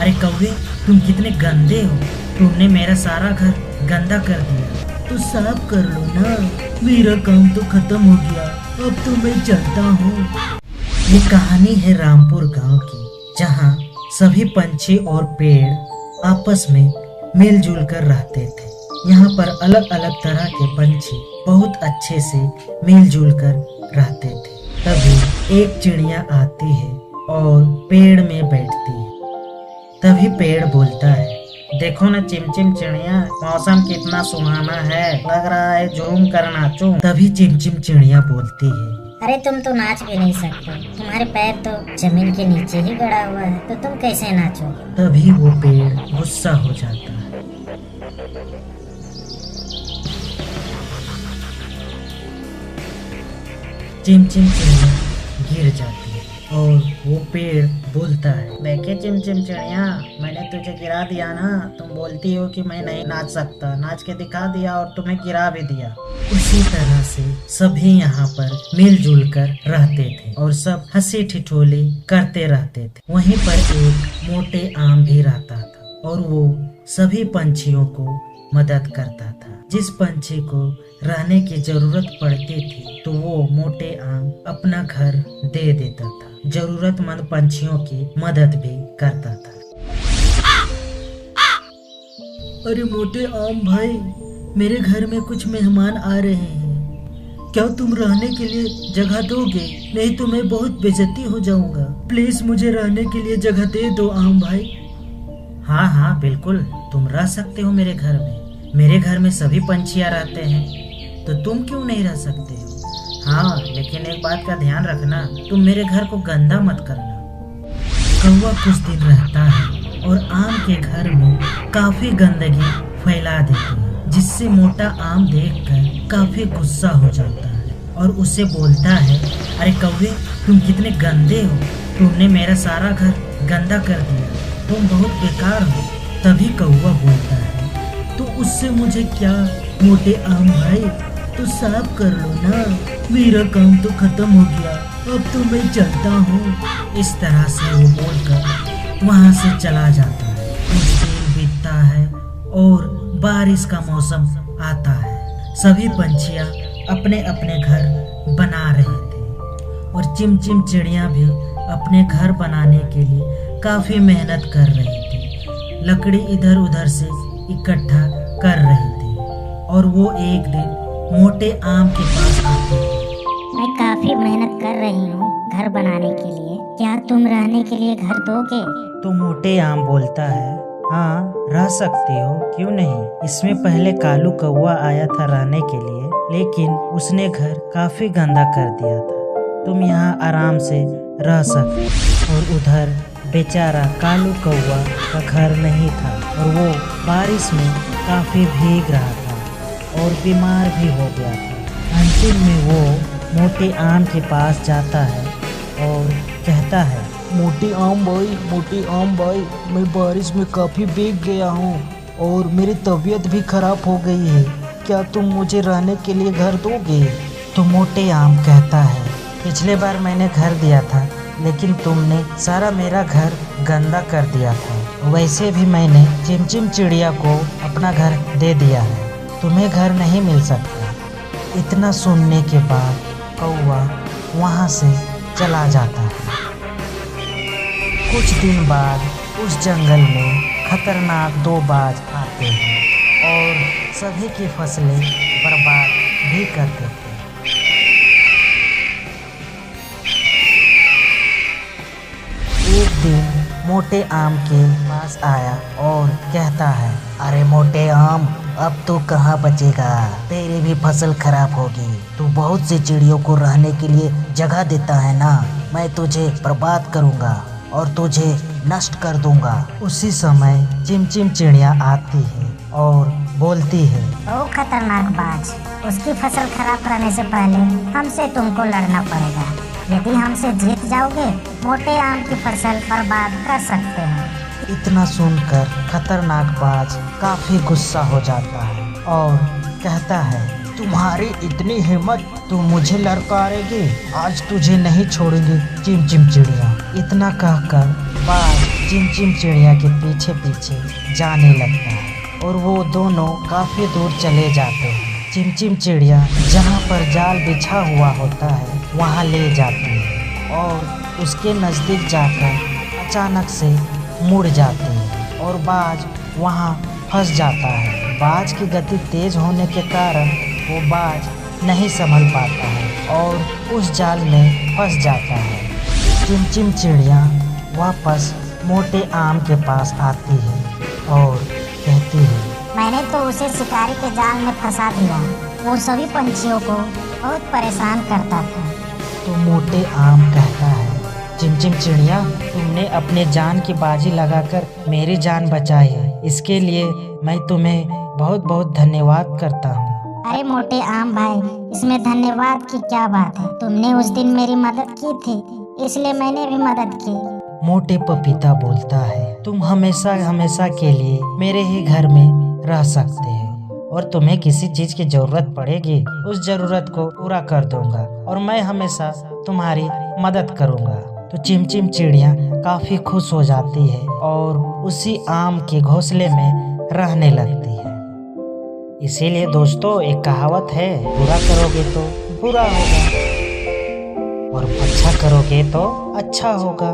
अरे कौवे, तुम कितने गंदे हो। तुमने मेरा सारा घर गंदा कर दिया। तो साफ कर लो ना, मेरा काम तो खत्म हो गया। अब तो मैं चलता हूँ। ये कहानी है रामपुर गांव की, जहाँ सभी पंछी और पेड़ आपस में मिलजुल कर रहते थे। यहाँ पर अलग अलग तरह के पंछी बहुत अच्छे से मिलजुल कर रहते थे। तभी एक चिड़िया आती है और पेड़ में बैठती है। तभी पेड़ बोलता है, देखो ना चिमचिम चिड़िया, मौसम कितना सुहाना है, लग रहा है झूम कर नाचूं। तभी चिमचिम चिड़िया बोलती है, अरे तुम तो नाच भी नहीं सकते, तुम्हारे पैर तो जमीन के नीचे ही गड़ा हुआ है, तो तुम कैसे नाचोगे। तभी वो पेड़ गुस्सा हो जाता है। चिमचिम चिड़िया गिर जाती है और वो पेड़ बोलता है, देखे चिमचिम चिड़िया, मैंने तुझे गिरा दिया ना। तुम बोलती हो कि मैं नहीं नाच सकता, नाच के दिखा दिया और तुम्हें गिरा भी दिया। उसी तरह से सभी यहाँ पर मिलजुल कर रहते थे और सब हंसी ठिठोली करते रहते थे। वहीं पर एक मोटे आम भी रहता था और वो सभी पंछियों को मदद करता था। जिस पंछी को रहने की जरूरत पड़ती थी तो वो मोटे आम अपना घर दे देता था। जरूरतमंद पंछियों की मदद भी करता था। अरे मोटे आम भाई, मेरे घर में कुछ मेहमान आ रहे हैं, क्या तुम रहने के लिए जगह दोगे? नहीं तो मैं बहुत बेइज्जती हो जाऊंगा। प्लीज मुझे रहने के लिए जगह दे दो आम भाई। हाँ हाँ बिल्कुल, तुम रह सकते हो मेरे घर में। मेरे घर में सभी पंछियाँ रहते हैं, तो तुम क्यों नहीं रह सकते हो? हाँ, लेकिन एक बात का ध्यान रखना, तुम मेरे घर को गंदा मत करना। कौवा कुछ दिन रहता है और आम के घर में काफी गंदगी फैला देती है, जिससे मोटा आम देखकर काफी गुस्सा हो जाता है और उसे बोलता है, अरे कौवे, तुम कितने गंदे हो। तुमने मेरा सारा घर गंदा कर दिया, तुम बहुत बेकार हो। तभी कौवा बोलता है, तो उससे मुझे क्या मोटे आम भाई, तो साफ कर लो ना, मेरा काम तो खत्म हो गया। अब तो मैं चलता हूँ। इस तरह से वो बोलकर वहाँ से चला जाता है। कुछ दिन बीतता है और बारिश का मौसम आता है। सभी पंछियाँ अपने अपने घर बना रहे थे और चिमचिम चिड़िया भी अपने घर बनाने के लिए काफी मेहनत कर रही थी। लकड़ी इधर उधर से इकट्ठा कर रही थी और वो एक दिन मोटे आम के पास आती है। मैं काफी मेहनत कर रही हूँ घर बनाने के लिए, क्या तुम रहने के लिए घर दोगे? तो मोटे आम बोलता है, हाँ रह सकती हो, क्यों नहीं। इसमें पहले कालू कौवा आया था रहने के लिए, लेकिन उसने घर काफी गंदा कर दिया था। तुम यहाँ आराम से रह सकते। और उधर बेचारा कालू कौवा का घर नहीं था और वो बारिश में काफी भीग रहा था और बीमार भी हो गया था। अंतिम में वो मोटे आम के पास जाता है और कहता है, मोटे आम भाई, मैं बारिश में काफ़ी भीग गया हूँ और मेरी तबीयत भी खराब हो गई है, क्या तुम मुझे रहने के लिए घर दोगे? तो मोटे आम कहता है, पिछले बार मैंने घर दिया था, लेकिन तुमने सारा मेरा घर गंदा कर दिया था। वैसे भी मैंने चिमचिम चिड़िया को अपना घर दे दिया है, तुम्हें घर नहीं मिल सकता। इतना सुनने के बाद कौवा वहाँ से चला जाता है। कुछ दिन बाद उस जंगल में खतरनाक 2 बाज आते हैं और सभी की फसलें बर्बाद भी कर देते हैं। एक दिन मोटे आम के पास आया और कहता है, अरे मोटे आम, अब तो कहाँ बचेगा, तेरी भी फसल खराब होगी। तू बहुत सी चिड़ियों को रहने के लिए जगह देता है ना, मैं तुझे बर्बाद करूँगा और तुझे नष्ट कर दूंगा। उसी समय चिमचिम चिड़िया आती है और बोलती है, ओ खतरनाक बाज, उसकी फसल खराब करने से पहले हमसे तुमको लड़ना पड़ेगा। यदि हमसे जीत जाओगे, मोटे आम की फसल बर्बाद कर सकते हैं। इतना सुनकर खतरनाक बाज काफी गुस्सा हो जाता है और कहता है, तुम्हारी इतनी हिम्मत, तुम मुझे ललकारेगी? आज तुझे नहीं छोड़ेंगे चिम चिम चिड़िया। इतना कहकर बाज चिम चिम चिड़िया के पीछे पीछे जाने लगता है और वो दोनों काफी दूर चले जाते हैं। चिम चिम चिड़िया जहाँ पर जाल बिछा हुआ होता है वहाँ ले जाती है और उसके नज़दीक जाकर अचानक से मुड़ जाती है और बाज वहाँ फंस जाता है। बाज की गति तेज होने के कारण वो बाज नहीं संभल पाता है और उस जाल में फंस जाता है। चिम चिम चिड़िया वापस मोटे आम के पास आती है और कहती है, मैंने तो उसे शिकारी के जाल में फंसा दिया। वो सभी पंछियों को बहुत परेशान करता था। तो मोटे आम कहता है, चिम चिम चिड़िया, तुमने अपने जान की बाजी लगाकर मेरी जान बचाई है, इसके लिए मैं तुम्हें बहुत बहुत धन्यवाद करता हूँ। अरे मोटे आम भाई, इसमें धन्यवाद की क्या बात है? तुमने उस दिन मेरी मदद की थी, इसलिए मैंने भी मदद की। मोटे पपीता बोलता है, तुम हमेशा हमेशा के लिए मेरे ही घर में रह सकते हो और तुम्हें किसी चीज की जरूरत पड़ेगी, उस जरूरत को पूरा कर दूंगा और मैं हमेशा तुम्हारी मदद करूंगा। तो चिम चिम चिड़िया काफी खुश हो जाती है और उसी आम के घोंसले में रहने लगती है। इसीलिए दोस्तों एक कहावत है, बुरा करोगे तो बुरा होगा और अच्छा करोगे तो अच्छा होगा।